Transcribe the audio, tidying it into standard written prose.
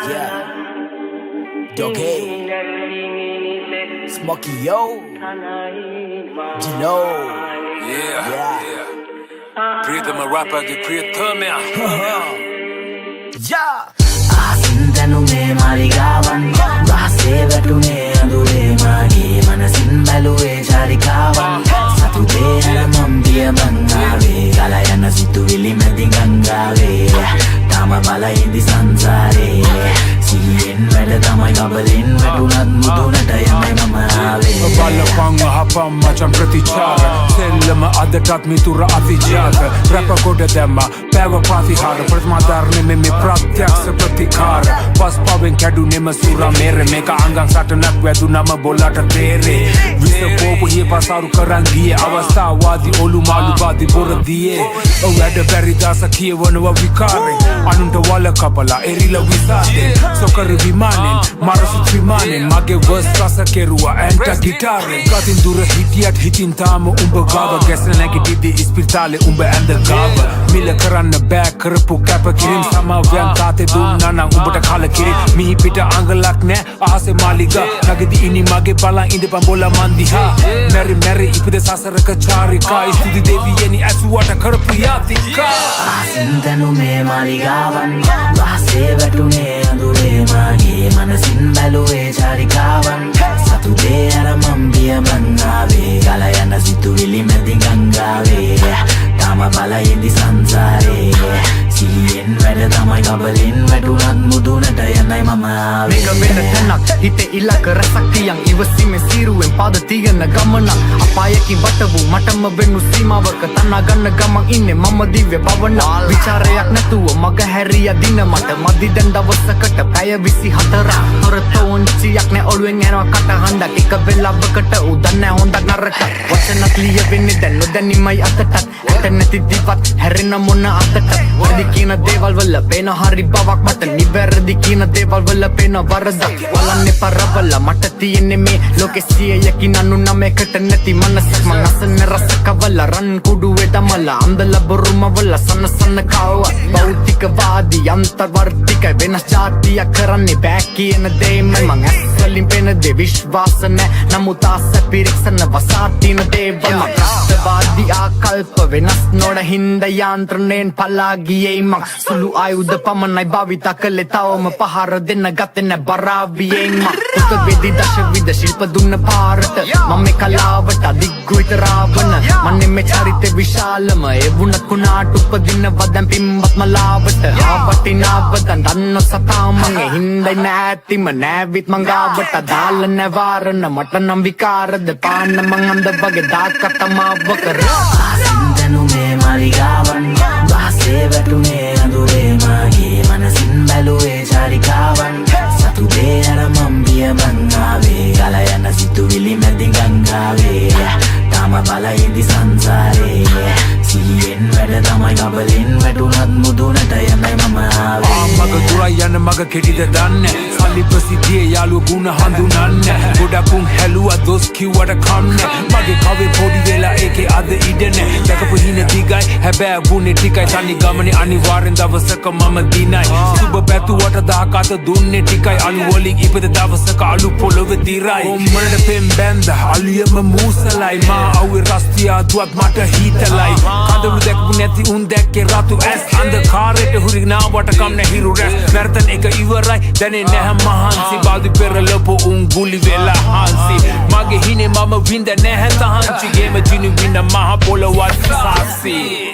Yeah. Doggy. Smokey yo. Gino. Yeah. Pritam rapper ke Pritam Yeah. ආසින්දනු මේ මාලිගාවන් රහසේ වැටුනේ අඳුරේ මාගේ මනසින් බැලුවේ චාරිකාවන් සතුටේ හැරමම් දිය මංගාවේ ගල යන සිතුවිලි මැදි ගංගාවේ තාම බලයිදි සංසාරේ සිහියෙන් වැඩ තමයි ගබලින් වැටුනත් මුදුනට යන්නේ මම ආවේ බලපං හපම් මචන් ප්‍රතිචාර සෙල්ලම අදටත් මිතුර අතිජාත රැප කොට දැම්ම පැව ප්‍රතිහාර ප්‍රථමාධර්ණය මෙ ප්‍රත්‍යක්ෂ ප්‍රතිකාර පස් පවෙන් කැඩුනෙම සුර මේර මේක අංගන් සටනක් වැදුනම බොල්ලට තේරේ විස පෝපු හිය පසාරු කරන් ගියේ අවස්ථාවාදී ඔලු මාළුවාදී බොරදියේ වැඩ බැරිදාස කියවනවා විකාරෙන් අනුන්ට වල කපලා එරිල විසාතෙන් සොකර විමානෙන් මරසුත් විමානෙන් මගේ වස් රස කෙරුවා ඇන්ට ගිටාරෙන් කතින් දුර හිටියත් හිතින් තාම උඹ ගාව ගැසන නැගිටිද්දි ඉස්පිරිතාලේ උඹ ඇඳ ගාව මිල කරන්න බෑ කරපු කැප කිරීම් සමවයන් තාතේ දුන්නා නම් උඹට කලකිරි මිහි පිට අඟලක් නෑ අහසේ මාලිගා නැගිටි ඉනි මගේ බලන් ඉඳපන් බොලා මන්දිහා මෙරි ඉපද සසරක චාරිකා ස්තුති දෙවියනි ඇසුවට කරපු යාතිකා ආසින්දනු මේ මාලිගාවන් රහසේ වැටුනේ අඳුරේ මාගේ මනසින් බැලුවේ චාරිකාවන් සතුටේ අරමම් බිය මංගාවේ ගල යන සිතුවිලි මැදි ගංගාවේ තාම බලයිදි සංසාරේ සිහියෙන් වැඩ තමයි ගබලින් වැටුනත් මුදුනට යන්නයි මම ආවේ මේක වෙන තැනක් හිතේ ඉලක්ක රසක් තියන් ඉවසීමේ සීරුවෙන් පාද තියන ගමන අපායකින් වට වූ මටම වෙනු සීමාවක තනා ගන්න ගමන් ඉන්නේ මම දිව්‍ය භවන විචාරයක් නැතුව මග හැරිය දින මට මදි දැන් දවසකට පැය 24ක් තොරතෝන්චියක් නෑ ඔළුවෙන් යනවා කට හඬක් එක වෙලාවකට උදන් නෑ හොඳක් නරක වචනක් ලිය වෙන්නේ දැන් නොදැනීමයි අතටත් ඇත නැති දිවත් හැරෙන මොන අතට වැඩි කියන දේවල් වල පේන හරි බවක් මට නිවැරදි කියන දේවල් වල පේන වරදක් වලන්නේ පරවල මට තියෙන්නේ මේ ලෝකෙ 100කින් 99කට නැති මනසක් මං අසන රසකවල රන් කුඩුවේ දමල අන්දල බොරුම වල සනසන කව භෞතිකවාදී අන්තර්වර්තික වෙනස් જાතියක් කරන්නේ බෑ කියන දේ මං ඇස්වලින් පේන දේ විශ්වාස නැහැ නමුත් ආස පිරික්සන වසාතින දේවල් වාදී ආකල්ප වෙනස් නොන හින්ද යාන්ත්‍රණයෙන් පලා ගියේ මං සුළු ආයුධ පමණයි භාවිත කළේ තවම පහර දෙන්න ගත්තේ නැ බරාවියෙන් මං උත වෙදි දශවිද ශිල්ප දුන්න පාරට මම මේ කලාවට අධිග්‍රහිත රාවණ මන්නේ මේ චරිතේ විශාලම ඒ වුණත් කුණාට උපදින්න වදන් පිම්බත් මලාවට ආවටිනාවදන් දන්න සතා මගේ හින්දයි නැතිම නැවිත් මං ගාවට දාල නැවාරන මට නම් විකාරද පාන්න මං අඳ වගේ දාකට මාවකර ආසින්දනු මේ මාලිගාවන් රහසේ වැටුනේ අඳුරේ මාගේ මනසින් බැලුවේ චාරිකාවන් සතුටේ අරමම් බිය මංගාවේ ගල යන සිතුවිලි මැදි ගංගාවේ තාම බලයිදි සංසාරේ සිහියෙන් වැඩ තමයි ගබලින් වැටුනත් මුදුනට යන්නයි මම ආවේ මග දුරයි යන මග කෙටිද දන්නේ සල්ලි ප්‍රසිද්ධිය යාළුව ගුණ හඳුනන්නේ ගොඩක් උන් හැලුවා දොස් කිව්වට කන්නේ මගේ කවේ පොඩි වෙලා ඒකේ අද ඉඩනේ දැකපු හින දිගයි හැබැයි වුණේ ටිකයි තනි ගමනේ අනිවාර්යෙන් දවසක මම දිනයි සුබ පැතුවට දහකට දුන්නේ ටිකයි අලු වලින් ඉපද දවසක අලු පොළොවේ දිරයි කොම්මරට පෙම් බැන්ද අලියම මූසලයි මා අවුවේ රස්තියා දුවත් මට හිතලයි කඳුළු දැක්පු නැති උන් දැක්කේ රතු ඇස් අන්ධකාරයට හුරිනාවට කම් නැහිරු රැස් මැරතන් එක ඉවරයි දැනේ නැහැ මහන්සි බාදි පෙරලපු උන් ගුලි වෙලා හාන්සි මගේ හිනේ මම වින්ද නැහැ තහන්චි ගේම ජිනු වින්න මහ පොළොවත් සාසි